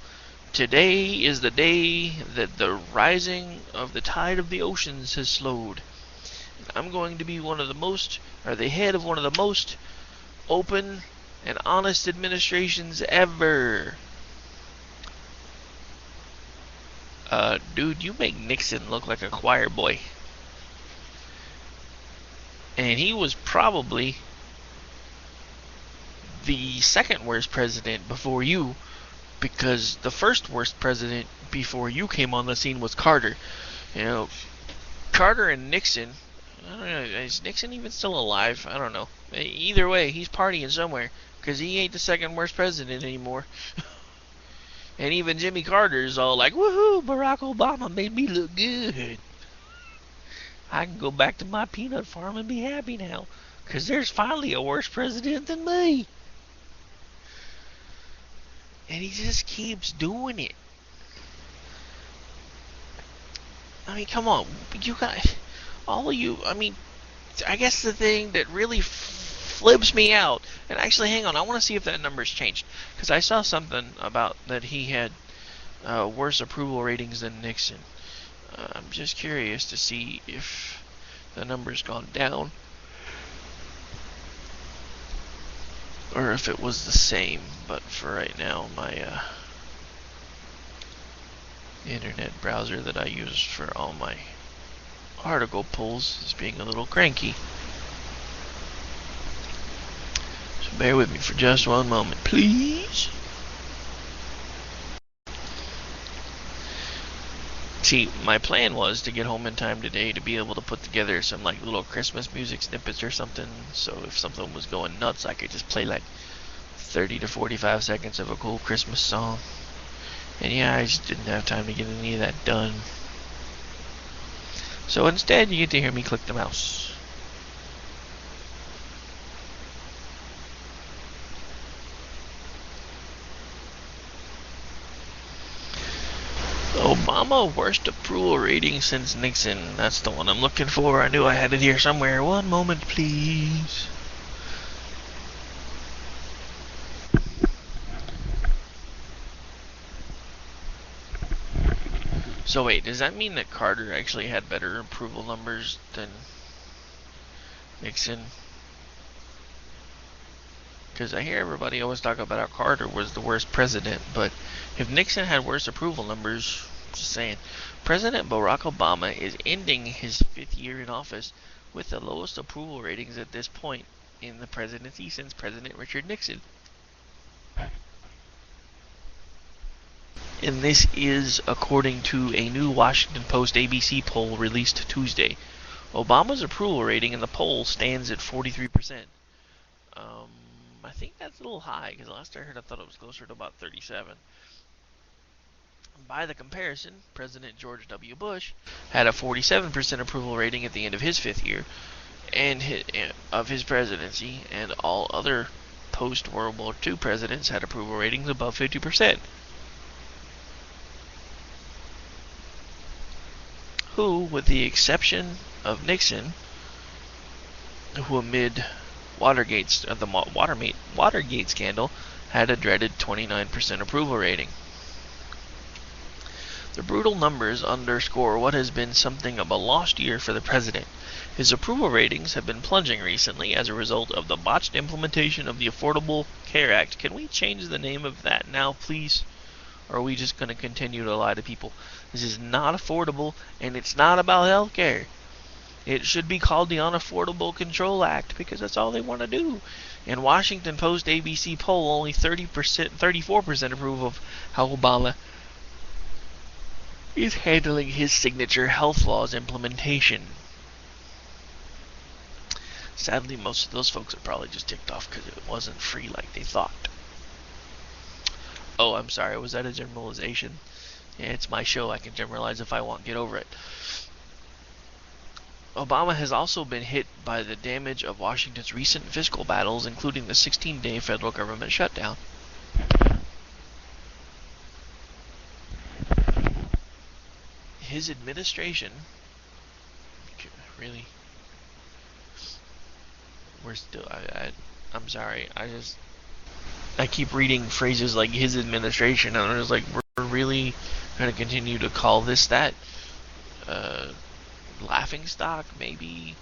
Today is the day that the rising of the tide of the oceans has slowed. I'm going to be the head of one of the most open and honest administrations ever. Dude, you make Nixon look like a choir boy. And he was probably the second worst president before you, because the first worst president before you came on the scene was Carter. Carter and Nixon, I don't know, is Nixon even still alive? I don't know. Either way, he's partying somewhere, because he ain't the second worst president anymore. And even Jimmy Carter's all like, woohoo, Barack Obama made me look good. I can go back to my peanut farm and be happy now, because there's finally a worse president than me. And he just keeps doing it. I mean, come on. You guys, all of you, I mean, I guess the thing that really flips me out, and actually, hang on, I want to see if that number's changed, because I saw something about that he had worse approval ratings than Nixon. I'm just curious to see if the number's gone down, or if it was the same. But for right now, my internet browser that I use for all my article pulls is being a little cranky. So bear with me for just one moment, please. See, my plan was to get home in time today to be able to put together some like little Christmas music snippets or something, so if something was going nuts, I could just play like 30 to 45 seconds of a cool Christmas song. And yeah, I just didn't have time to get any of that done. So instead, you get to hear me click the mouse. Obama worst approval rating since Nixon. That's the one I'm looking for. I knew I had it here somewhere. One moment, please. So wait, does that mean that Carter actually had better approval numbers than Nixon? Because I hear everybody always talk about how Carter was the worst president, but if Nixon had worse approval numbers, just saying, President Barack Obama is ending his 5th year in office with the lowest approval ratings at this point in the presidency since President Richard Nixon. And this is according to a new Washington Post ABC poll released Tuesday. Obama's approval rating in the poll stands at 43%. I think that's a little high, because last I heard I thought it was closer to about 37. By the comparison, President George W. Bush had a 47% approval rating at the end of his 5th year of his presidency, and all other post-World War II presidents had approval ratings above 50%. Who, with the exception of Nixon, who amid Watergate scandal had a dreaded 29% approval rating. The brutal numbers underscore what has been something of a lost year for the president. His approval ratings have been plunging recently as a result of the botched implementation of the Affordable Care Act. Can we change the name of that now, please? Or are we just going to continue to lie to people? This is not affordable, and it's not about health care. It should be called the Unaffordable Control Act, because that's all they want to do. In Washington Post ABC poll, only 34% approve of how Obama is handling his signature health laws implementation. Sadly, most of those folks are probably just ticked off because it wasn't free like they thought. Oh, I'm sorry, was that a generalization? Yeah, it's my show, I can generalize if I want, get over it. Obama has also been hit by the damage of Washington's recent fiscal battles, including the 16-day federal government shutdown. His administration, really, I'm sorry, I keep reading phrases like his administration, and I was like, we're really going to continue to call this that? Laughing stock, maybe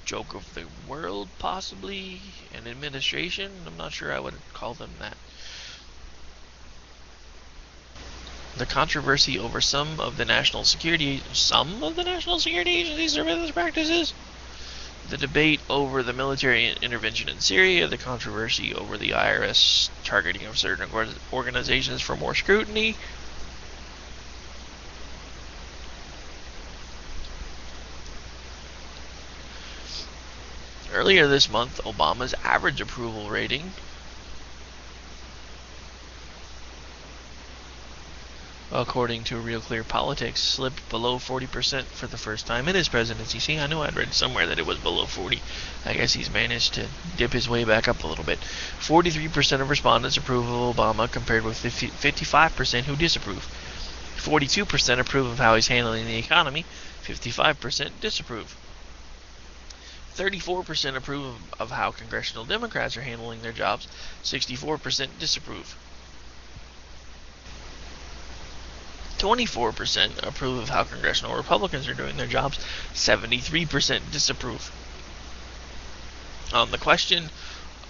joke of the world, possibly an administration. I'm not sure I would call them that. The controversy over some of the national security agencies' surveillance practices, the debate over the military intervention in Syria, the controversy over the IRS targeting of certain organizations for more scrutiny. Earlier this month, Obama's average approval rating according to Real Clear Politics, slipped below 40% for the first time in his presidency. See, I knew I'd read somewhere that it was below 40. I guess he's managed to dip his way back up a little bit. 43% of respondents approve of Obama, compared with 55% who disapprove. 42% approve of how he's handling the economy. 55% disapprove. 34% approve of how congressional Democrats are handling their jobs. 64% disapprove. 24% approve of how congressional Republicans are doing their jobs. 73% disapprove. On the question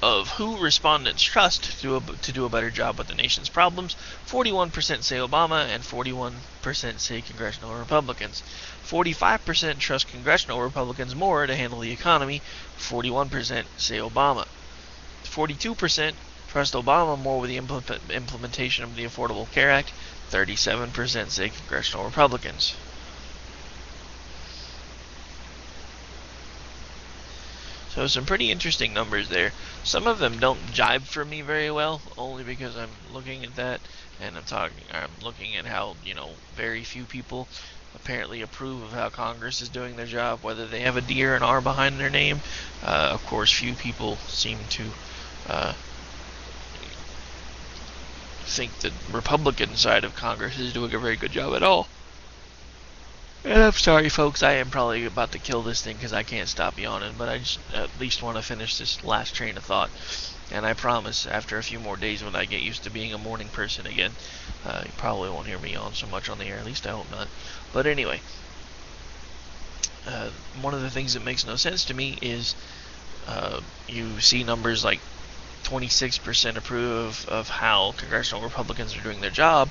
of who respondents trust to do a better job with the nation's problems, 41% say Obama and 41% say congressional Republicans. 45% trust congressional Republicans more to handle the economy. 41% say Obama. 42% trust Obama more with the implementation of the Affordable Care Act. 37% say congressional Republicans. So some pretty interesting numbers there. Some of them don't jibe for me very well, only because I'm looking at that and I'm looking at how, very few people apparently approve of how Congress is doing their job, whether they have a D or an R behind their name. Of course, few people seem to think the Republican side of Congress is doing a very good job at all. And I'm sorry, folks, I am probably about to kill this thing because I can't stop yawning, but I just at least want to finish this last train of thought. And I promise, after a few more days when I get used to being a morning person again, you probably won't hear me yawn so much on the air, at least I hope not. But anyway, one of the things that makes no sense to me is you see numbers like 26% approve of how congressional Republicans are doing their job,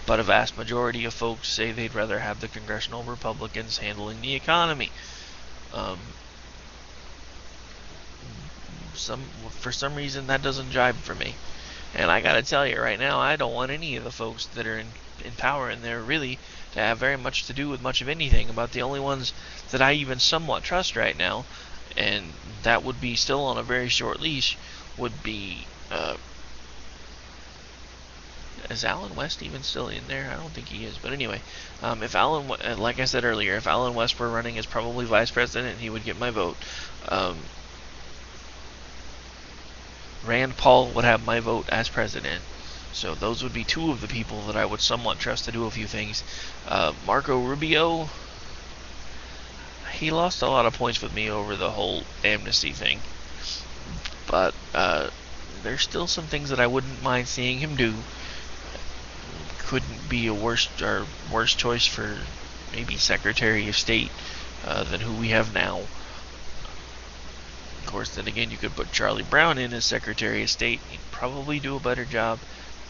but a vast majority of folks say they'd rather have the congressional Republicans handling the economy. For some reason that doesn't jibe for me. And I gotta tell you right now, I don't want any of the folks that are in power in there really to have very much to do with much of anything. About the only ones that I even somewhat trust right now, and that would be still on a very short leash, would be, is Alan West even still in there? I don't think he is. But anyway, if Alan, like I said earlier, if Alan West were running as probably vice president, he would get my vote. Rand Paul would have my vote as president. So those would be two of the people that I would somewhat trust to do a few things. Marco Rubio, he lost a lot of points with me over the whole amnesty thing. But there's still some things that I wouldn't mind seeing him do. Couldn't be a worse choice for maybe Secretary of State than who we have now. Of course, then again, you could put Charlie Brown in as Secretary of State. He'd probably do a better job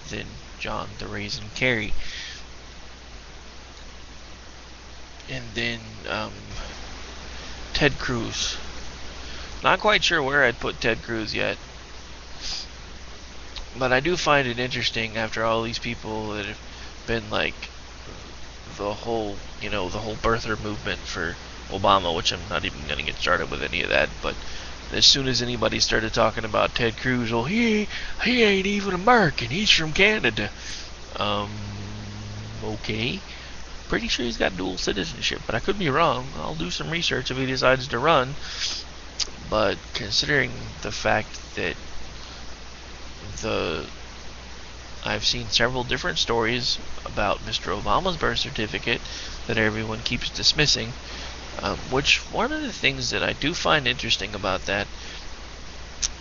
than John the Raisin Kerry. And then Ted Cruz. Not quite sure where I'd put Ted Cruz yet. But I do find it interesting after all these people that have been like the whole birther movement for Obama, which I'm not even going to get started with any of that, but as soon as anybody started talking about Ted Cruz, well, he ain't even American, he's from Canada. Okay. Pretty sure he's got dual citizenship, but I could be wrong. I'll do some research if he decides to run. But considering the fact that I've seen several different stories about Mr. Obama's birth certificate that everyone keeps dismissing, which one of the things that I do find interesting about that,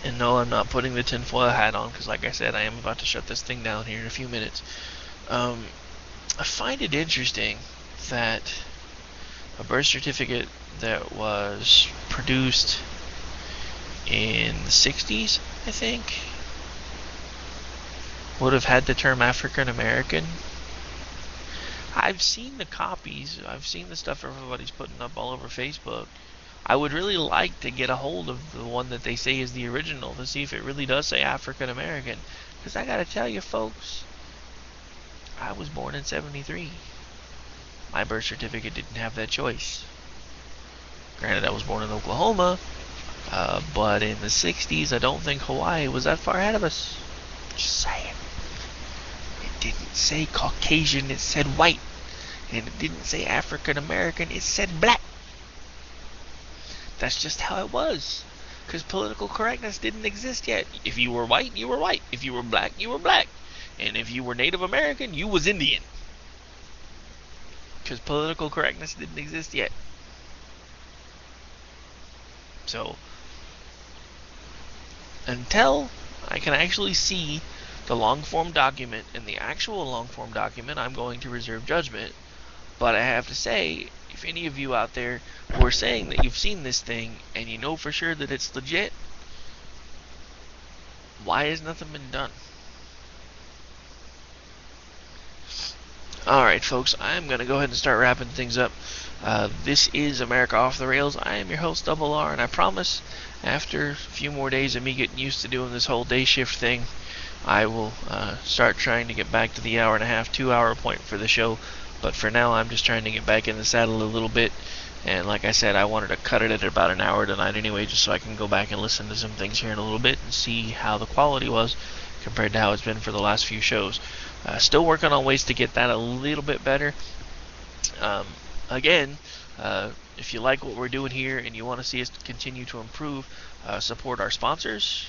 and no, I'm not putting the tinfoil hat on, because like I said, I am about to shut this thing down here in a few minutes. I find it interesting that a birth certificate that was produced in the 60s, I think, would have had the term African American. I've seen the copies, I've seen the stuff everybody's putting up all over Facebook. I would really like to get a hold of the one that they say is the original to see if it really does say African American. Because I gotta tell you folks, I was born in 73. My birth certificate didn't have that choice. Granted, I was born in Oklahoma, but in the 60s, I don't think Hawaii was that far ahead of us. Just saying. It didn't say Caucasian, it said white. And it didn't say African American, it said black. That's just how it was. Because political correctness didn't exist yet. If you were white, you were white. If you were black, you were black. And if you were Native American, you was Indian. Because political correctness didn't exist yet. So, until I can actually see the long-form document, and the actual long-form document, I'm going to reserve judgment. But I have to say, if any of you out there who are saying that you've seen this thing, and you know for sure that it's legit, why has nothing been done? Alright folks, I'm going to go ahead and start wrapping things up. This is America Off the Rails. I am your host, Double R, and I promise, after a few more days of me getting used to doing this whole day shift thing, I will start trying to get back to the hour and a half, 2 hour point for the show. But for now, I'm just trying to get back in the saddle a little bit. And like I said, I wanted to cut it at about an hour tonight anyway, just so I can go back and listen to some things here in a little bit and see how the quality was compared to how it's been for the last few shows. Still working on ways to get that a little bit better. Again, if you like what we're doing here and you want to see us continue to improve, support our sponsors,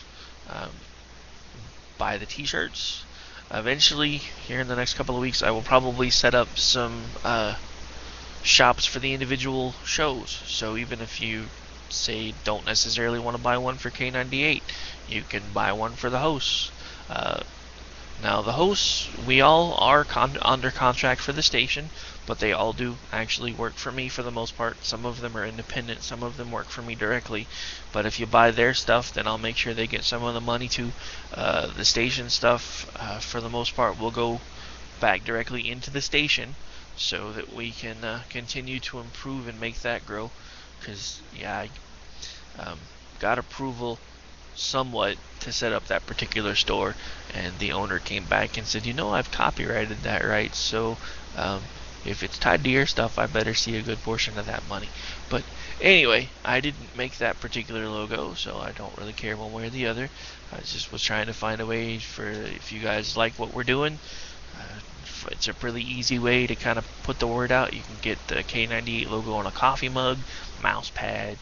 buy the t-shirts. Eventually, here in the next couple of weeks, I will probably set up some shops for the individual shows. So even if you, say, don't necessarily want to buy one for K98, you can buy one for the hosts. Now, the hosts, we all are under contract for the station, but they all do actually work for me for the most part. Some of them are independent, some of them work for me directly. But if you buy their stuff, then I'll make sure they get some of the money too. The station stuff, for the most part, will go back directly into the station so that we can continue to improve and make that grow. Because, yeah, I got approval somewhat to set up that particular store, and the owner came back and said, I've copyrighted that, right? So if it's tied to your stuff, I better see a good portion of that money. But anyway, I didn't make that particular logo, so I don't really care one way or the other. I just was trying to find a way for, if you guys like what we're doing, it's a really easy way to kind of put the word out. You can get the K98 logo on a coffee mug, mouse pad,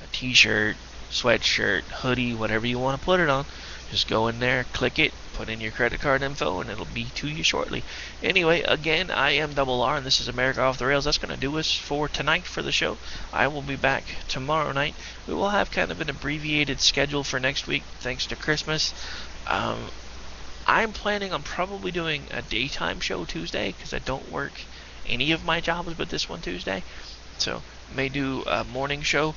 a t-shirt, sweatshirt, hoodie, whatever you want to put it on. Just go in there, click it, put in your credit card info, and it'll be to you shortly. Anyway, again, I am Double R, and this is America Off the Rails. That's going to do us for tonight for the show. I will be back tomorrow night. We will have kind of an abbreviated schedule for next week, thanks to Christmas. I'm planning on probably doing a daytime show Tuesday, because I don't work any of my jobs but this one Tuesday. So, may do a morning show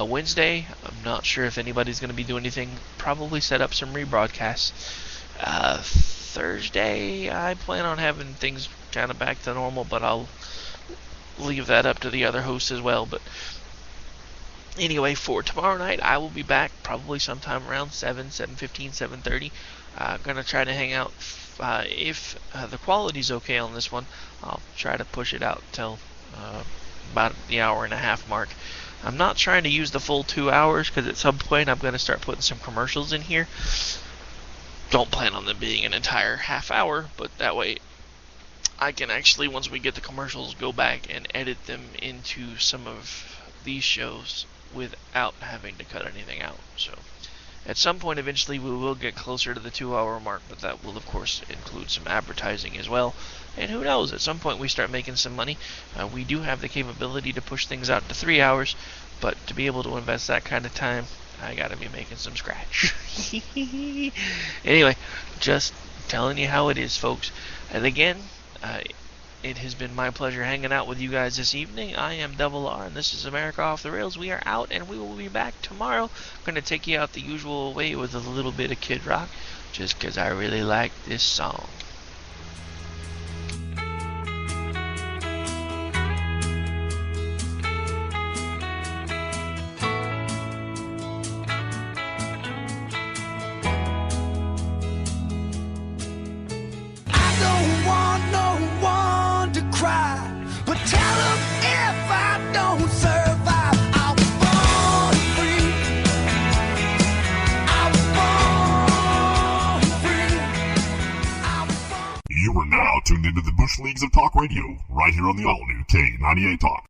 Wednesday. I'm not sure if anybody's going to be doing anything. Probably set up some rebroadcasts. Thursday, I plan on having things kind of back to normal, but I'll leave that up to the other hosts as well. But anyway, for tomorrow night, I will be back probably sometime around 7:15, 7:30. Gonna try to hang out. If the quality's okay on this one, I'll try to push it out till about the hour and a half mark. I'm not trying to use the full 2 hours, because at some point I'm going to start putting some commercials in here. Don't plan on them being an entire half hour, but that way I can actually, once we get the commercials, go back and edit them into some of these shows without having to cut anything out. So at some point eventually we will get closer to the 2 hour mark, but that will of course include some advertising as well. And who knows, at some point we start making some money. We do have the capability to push things out to 3 hours, but to be able to invest that kind of time, I gotta be making some scratch. Anyway, just telling you how it is, folks. And again, it has been my pleasure hanging out with you guys this evening. I am Double R, and this is America Off the Rails. We are out, and we will be back tomorrow. I'm going to take you out the usual way with a little bit of Kid Rock, just because I really like this song. You are now tuned into the Bush Leagues of Talk Radio, right here on the all-new K98 Talk.